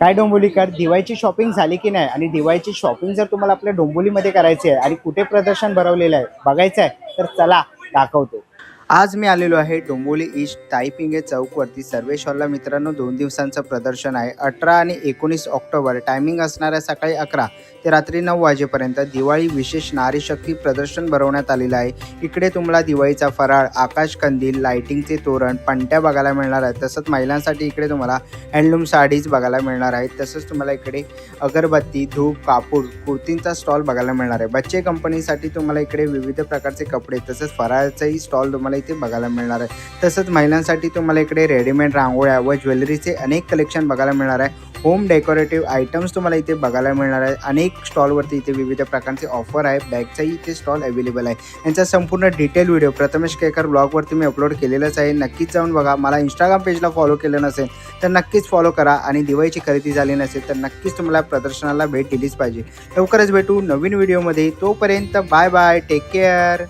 काय डोंबिवलीकर, दिवाळीची शॉपिंग झाली की नाही? आणि दिवाळीची शॉपिंग जर तुम्हाला आपल्या डोंबिवलीमध्ये करायची आहे आणि कुठे प्रदर्शन भरवलेलं आहे बघायचं आहे तर चला दाखवतो. आज मी आलेलो आहे डोंबिवली ईस्ट ताईपिंगे चौकवरती सर्वेश हॉलला. मित्रांनो, 2 दिवसांचं प्रदर्शन आहे. 18 आणि 19 ऑक्टोबर. टायमिंग असणार आहे सकाळी 11 ते रात्री 9 वाजेपर्यंत. दिवाळी विशेष नारी शक्ती प्रदर्शन भरवण्यात आलेलं आहे. इकडे तुम्हाला दिवाळीचा फराळ, आकाश कंदील, लाइटिंगचे तोरण, पणत्या बघायला मिळणार आहेत. तसंच महिलांसाठी इकडे तुम्हाला हँडलूम साडीज बघायला मिळणार आहेत. तसंच तुम्हाला इकडे अगरबत्ती, धूप, कापूर, कुर्तींचा स्टॉल बघायला मिळणार आहे. बच्चे कंपनीसाठी तुम्हाला इकडे विविध प्रकारचे कपडे तसंच फराळाचाही स्टॉल तुम्हाला इथे बघायला मिळणार आहे. तसंच महिलांसाठी तुम्हाला इकडे रेडीमेड रांगोळ्या व ज्वेलरीचे अनेक कलेक्शन बघायला मिळणार आहे. होम डेकोरेटिव्ह आयटम्स तुम्हाला इथे बघायला मिळणार आहे. अनेक स्टॉलवरती इथे विविध प्रकारचे ऑफर आहे. बॅगचाही इथे स्टॉल अवेलेबल आहे. यांचा संपूर्ण डिटेल व्हिडिओ प्रथमेश केकर ब्लॉगवरती मी अपलोड केलेलाच आहे. नक्कीच जाऊन बघा. मला इंस्टाग्राम पेजला फॉलो केलं नसेल तर नक्कीच फॉलो करा. आणि दिवाळीची खरेदी झाली नसेल तर नक्कीच तुम्हाला प्रदर्शनाला भेट दिलीच पाहिजे. लवकरच भेटू नवीन व्हिडिओमध्ये. तोपर्यंत बाय बाय, टेक केअर.